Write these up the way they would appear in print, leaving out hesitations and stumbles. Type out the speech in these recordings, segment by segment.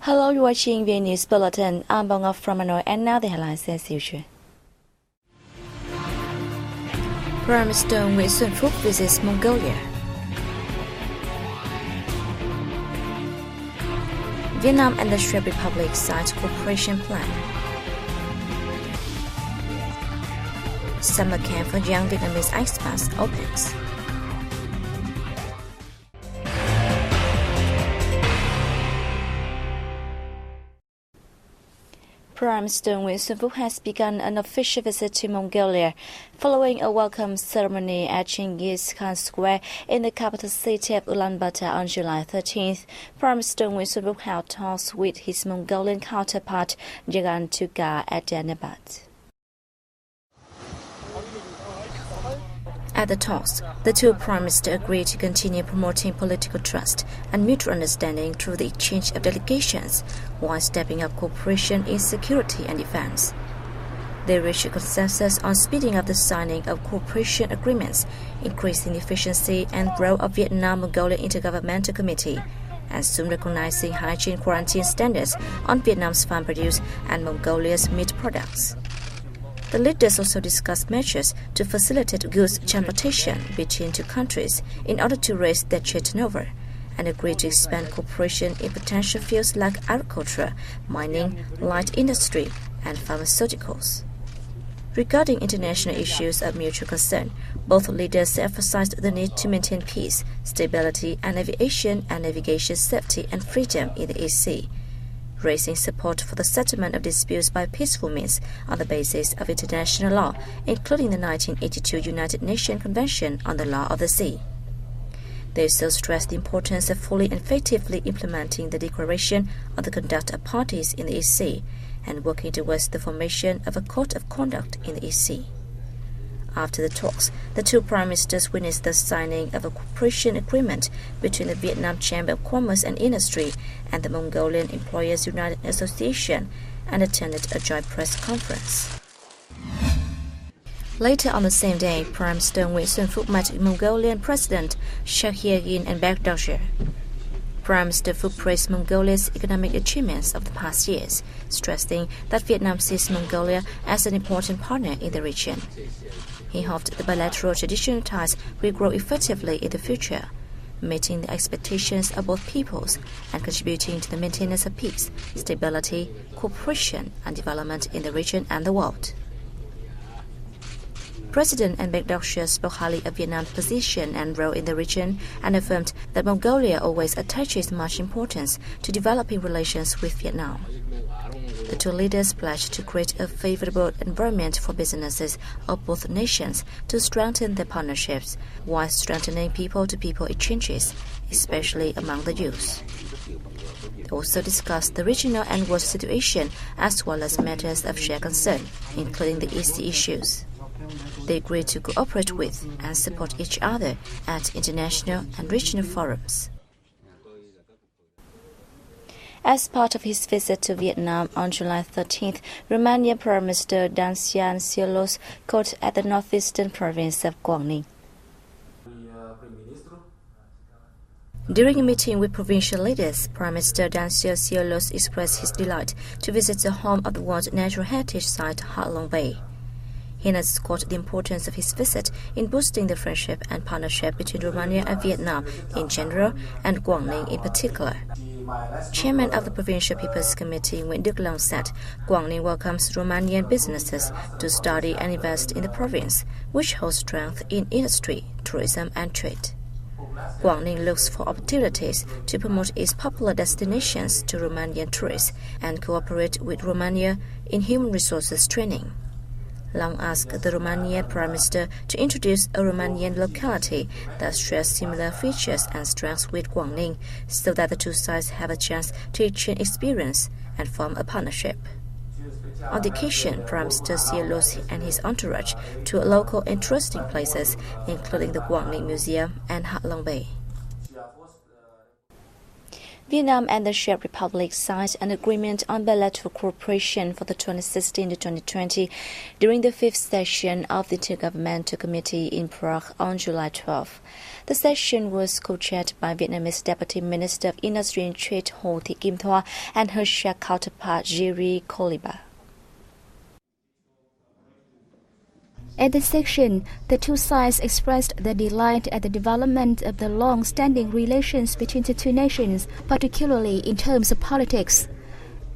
Hello, you're watching VNA News Bulletin. I'm Bong from Hanoi, and now the headlines as usual. Prime Minister Nguyễn Xuân Phúc visits Mongolia. Vietnam and the Czech Republic sign cooperation plan. Summer camp for young Vietnamese expats opens. Prime Minister Nguyễn Xuân Phúc has begun an official visit to Mongolia following a welcome ceremony at Genghis Khan Square in the capital city of Ulaanbaatar on July 13th. Prime Minister Nguyễn Xuân Phúc held talks with his Mongolian counterpart Jagan Tuga at Danabat. At the talks, the two prime ministers agreed to continue promoting political trust and mutual understanding through the exchange of delegations, while stepping up cooperation in security and defense. They reached a consensus on speeding up the signing of cooperation agreements, increasing the efficiency and role of Vietnam-Mongolia Intergovernmental Committee, and soon recognizing hygiene quarantine standards on Vietnam's farm-produced and Mongolia's meat products. The leaders also discussed measures to facilitate goods transportation between two countries in order to raise their trade turnover, and agreed to expand cooperation in potential fields like agriculture, mining, light industry, and pharmaceuticals. Regarding international issues of mutual concern, both leaders emphasized the need to maintain peace, stability, and aviation and navigation safety and freedom in the East Sea, raising support for the settlement of disputes by peaceful means on the basis of international law, including the 1982 United Nations Convention on the Law of the Sea. They also stressed the importance of fully and effectively implementing the Declaration on the Conduct of Parties in the East Sea and working towards the formation of a Code of Conduct in the East Sea. After the talks, the two prime ministers witnessed the signing of a cooperation agreement between the Vietnam Chamber of Commerce and Industry and the Mongolian Employers United Association and attended a joint press conference. Later on the same day, Prime Minister Nguyễn Xuân Phúc met Mongolian President Shahyagin and Bagdasher. Prime Minister Phúc praised Mongolia's economic achievements of the past years, stressing that Vietnam sees Mongolia as an important partner in the region. He hoped the bilateral traditional ties will grow effectively in the future, meeting the expectations of both peoples and contributing to the maintenance of peace, stability, cooperation, and development in the region and the world. President Bagdasher spoke highly of Vietnam's position and role in the region and affirmed that Mongolia always attaches much importance to developing relations with Vietnam. The two leaders pledged to create a favorable environment for businesses of both nations to strengthen their partnerships, while strengthening people-to-people exchanges, especially among the youth. They also discussed the regional and world situation as well as matters of shared concern, including the East Sea issues. They agreed to cooperate with and support each other at international and regional forums. As part of his visit to Vietnam on July 13th, Romanian Prime Minister Dan Cioloș called at the northeastern province of Quảng Ninh. During a meeting with provincial leaders, Prime Minister Dan Cioloș expressed his delight to visit the home of the World Natural Heritage Site Ha Long Bay. He underscored the importance of his visit in boosting the friendship and partnership between Romania and Vietnam in general and Quảng Ninh in particular. Chairman of the Provincial People's Committee Nguyễn Đức Long said Quảng Ninh welcomes Romanian businesses to study and invest in the province, which holds strength in industry, tourism and trade. Quảng Ninh looks for opportunities to promote its popular destinations to Romanian tourists and cooperate with Romania in human resources training. Long asked the Romanian Prime Minister to introduce a Romanian locality that shares similar features and strengths with Quảng Ninh, so that the two sides have a chance to exchange experience and form a partnership. On the occasion, Prime Minister Cioloș and his entourage toured local interesting places, including the Quảng Ninh Museum and Ha Long Bay. Vietnam and the Czech Republic signed an agreement on bilateral cooperation for the 2016 to 2020 during the fifth session of the Intergovernmental Committee in Prague on July 12. The session was co-chaired by Vietnamese Deputy Minister of Industry and Trade Hồ Thị Kim Thoa and her Czech counterpart Jiří Koliba. At the session, the two sides expressed their delight at the development of the long-standing relations between the two nations, particularly in terms of politics.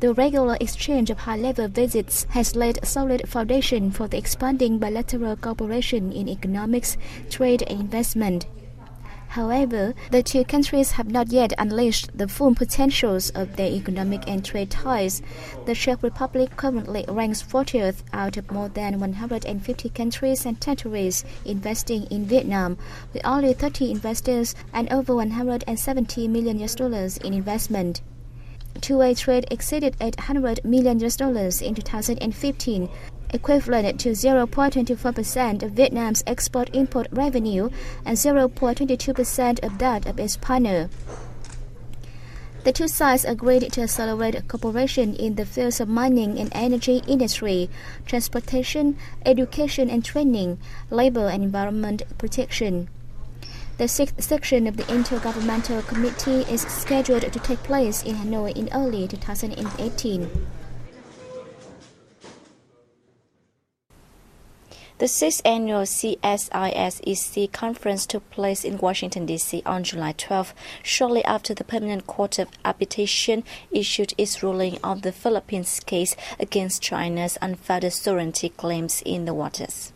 The regular exchange of high-level visits has laid a solid foundation for the expanding bilateral cooperation in economics, trade and investment. However, the two countries have not yet unleashed the full potentials of their economic and trade ties. The Czech Republic currently ranks 40th out of more than 150 countries and territories investing in Vietnam, with only 30 investors and over $170 million in investment. Two-way trade exceeded $800 million in 2015, equivalent to 0.24% of Vietnam's export-import revenue and 0.22% of that of its partner. The two sides agreed to accelerate cooperation in the fields of mining and energy industry, transportation, education and training, labor and environment protection. The sixth section of the Intergovernmental Committee is scheduled to take place in Hanoi in early 2018. The 6th annual CSIS-EC conference took place in Washington, D.C. on July 12, shortly after the Permanent Court of Arbitration issued its ruling on the Philippines case against China's unfounded sovereignty claims in the waters.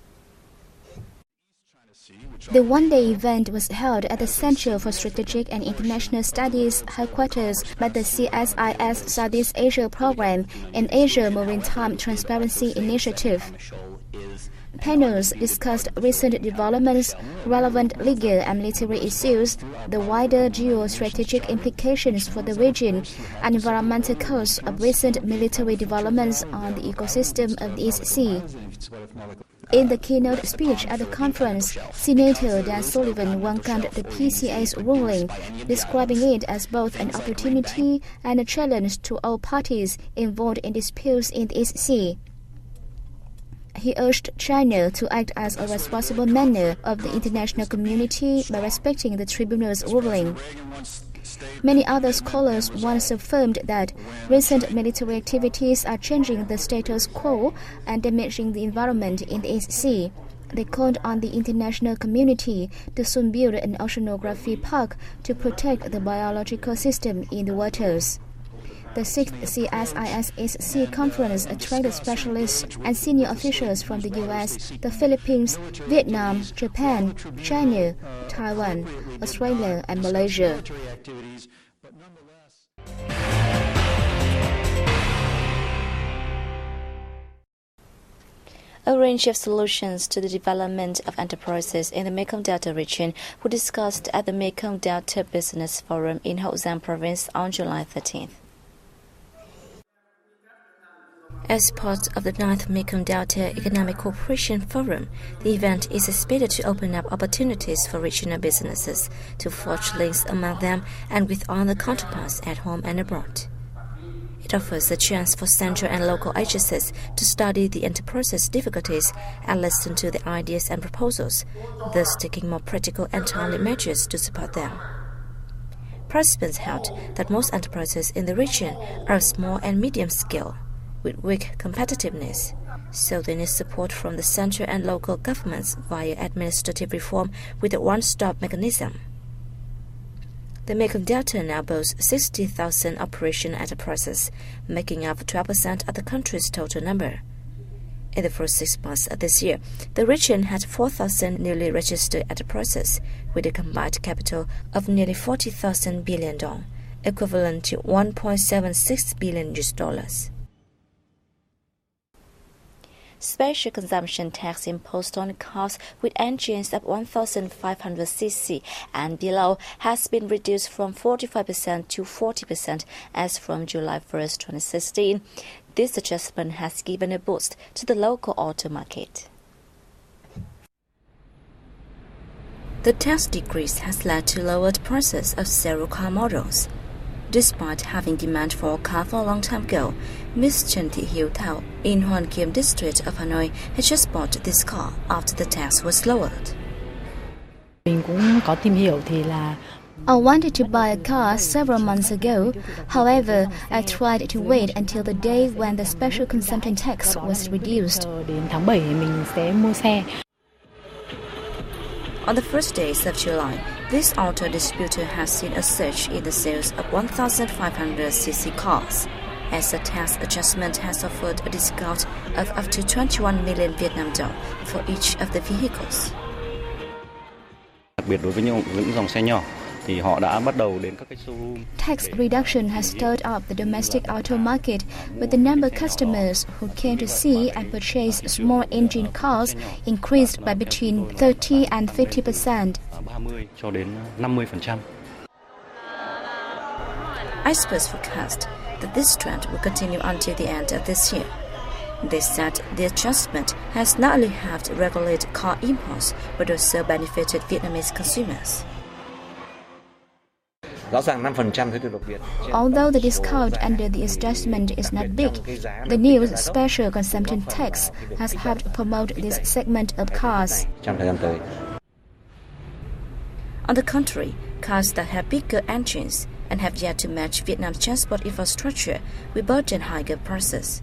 The one-day event was held at the Center for Strategic and International Studies headquarters by the CSIS Southeast Asia Program and Asia Maritime Transparency Initiative. Panels discussed recent developments, relevant legal and military issues, the wider geostrategic implications for the region, and environmental costs of recent military developments on the ecosystem of the East Sea. In the keynote speech at the conference, Senator Dan Sullivan welcomed the PCA's ruling, describing it as both an opportunity and a challenge to all parties involved in disputes in the East Sea. He urged China to act as a responsible member of the international community by respecting the tribunal's ruling. Many other scholars once affirmed that recent military activities are changing the status quo and damaging the environment in the East Sea. They called on the international community to soon build an oceanography park to protect the biological system in the waters. The 6th CSIS-EC conference attracted specialists and senior officials from the U.S., the Philippines, Vietnam, Japan, China, Taiwan, Australia, and Malaysia. A range of solutions to the development of enterprises in the Mekong Delta region were discussed at the Mekong Delta Business Forum in Hậu Giang Province on July 13th. As part of the 9th Mekong Delta Economic Cooperation Forum, the event is expected to open up opportunities for regional businesses to forge links among them and with other counterparts at home and abroad. It offers a chance for central and local agencies to study the enterprise's difficulties and listen to the ideas and proposals, thus taking more practical and timely measures to support them. Participants held that most enterprises in the region are small and medium scale, with weak competitiveness, so they need support from the central and local governments via administrative reform with a one-stop mechanism. The Mekong Delta now boasts 60,000 operational enterprises, making up 12% of the country's total number. In the first 6 months of this year, the region had 4,000 newly registered enterprises, with a combined capital of nearly $40,000 billion, equivalent to $1.76 billion. Special consumption tax imposed on cars with engines of 1,500 cc and below has been reduced from 45% to 40% as from July 1, 2016. This adjustment has given a boost to the local auto market. The tax decrease has led to lowered prices of several car models. Despite having demand for a car for a long time ago, Ms. Trần Thị Hiếu Thảo in Hoàn Kiếm district of Hanoi had just bought this car after the tax was lowered. Mình cũng có tìm hiểu thì là I wanted to buy a car several months ago. However, I tried to wait until the day when the special consumption tax was reduced. đến tháng 7 thì mình sẽ mua xe. On the first days of July, this auto distributor has seen a surge in the sales of 1,500cc cars, as the tax adjustment has offered a discount of up to 21 million Vietnam dong for each of the vehicles. Đặc biệt đối với những dòng xe nhỏ thì họ đã bắt đầu đến các cái showroom. Tax reduction has stirred up the domestic auto market, with the number of customers who came to see and purchase small engine cars increased by between 30 and 50%. 30 cho đến 50%. Experts forecast that this trend will continue until the end of this year. They said the adjustment has not only helped regulate car imports but also benefited Vietnamese consumers. Although the discount under the adjustment is not big, the new special consumption tax has helped promote this segment of cars. On the contrary, cars that have bigger engines and have yet to match Vietnam's transport infrastructure will burden higher prices.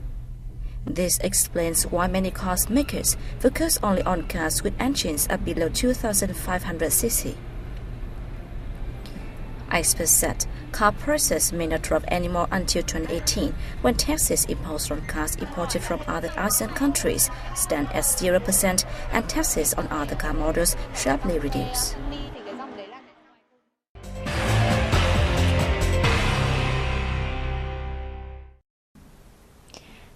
This explains why many car makers focus only on cars with engines up below 2,500cc. Experts said car prices may not drop anymore until 2018, when taxes imposed on cars imported from other ASEAN countries stand at 0% and taxes on other car models sharply reduce.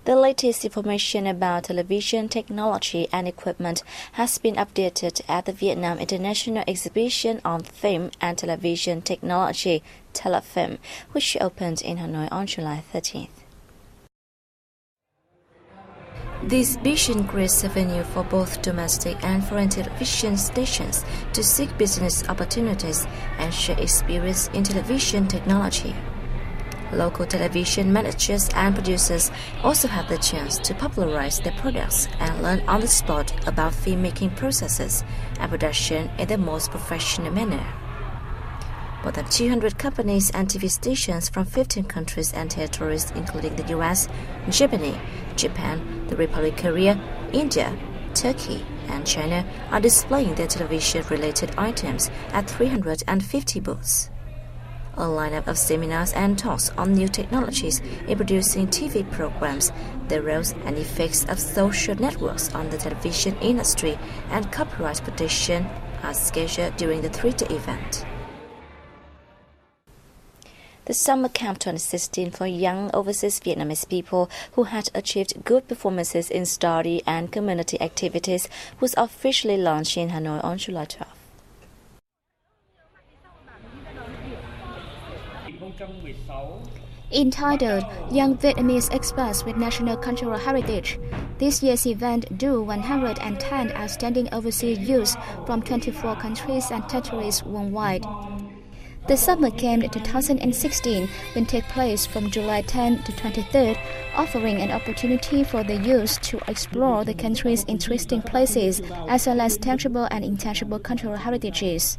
The latest information about television technology and equipment has been updated at the Vietnam International Exhibition on Film and Television Technology, Telefilm, which opened in Hanoi on July 13th. The exhibition creates a venue for both domestic and foreign television stations to seek business opportunities and share experience in television technology. Local television managers and producers also have the chance to popularize their products and learn on the spot about filmmaking processes and production in the most professional manner. More than 200 companies and TV stations from 15 countries and territories, including the US, Germany, Japan, the Republic of Korea, India, Turkey, and China, are displaying their television-related items at 350 booths. A lineup of seminars and talks on new technologies in producing TV programs, the roles and effects of social networks on the television industry, and copyright protection are scheduled during the 3-day event. The Summer Camp 2016 for young overseas Vietnamese people who had achieved good performances in study and community activities was officially launched in Hanoi on July 12th. Entitled Young Vietnamese Experts with National Cultural Heritage, this year's event drew 110 outstanding overseas youths from 24 countries and territories worldwide. The Summer Camp 2016 will take place from July 10 to 23rd, offering an opportunity for the youth to explore the country's interesting places as well as tangible and intangible cultural heritages.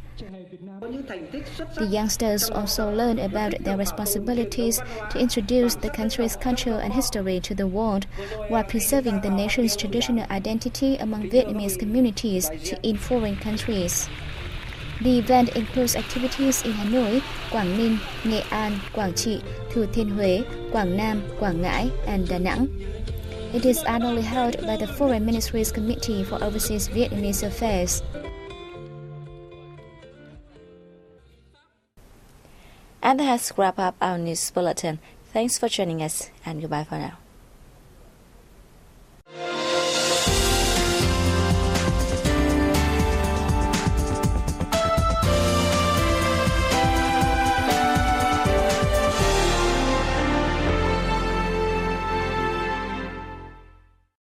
The youngsters also learn about their responsibilities to introduce the country's culture and history to the world, while preserving the nation's traditional identity among Vietnamese communities in foreign countries. The event includes activities in Hanoi, Quảng Ninh, Nghệ An, Quảng Trị, Thừa Thiên Huế, Quảng Nam, Quảng Ngãi, and Da Nang. It is annually held by the Foreign Ministry's Committee for Overseas Vietnamese Affairs. And that has wrapped up our news bulletin. Thanks for joining us, and goodbye for now.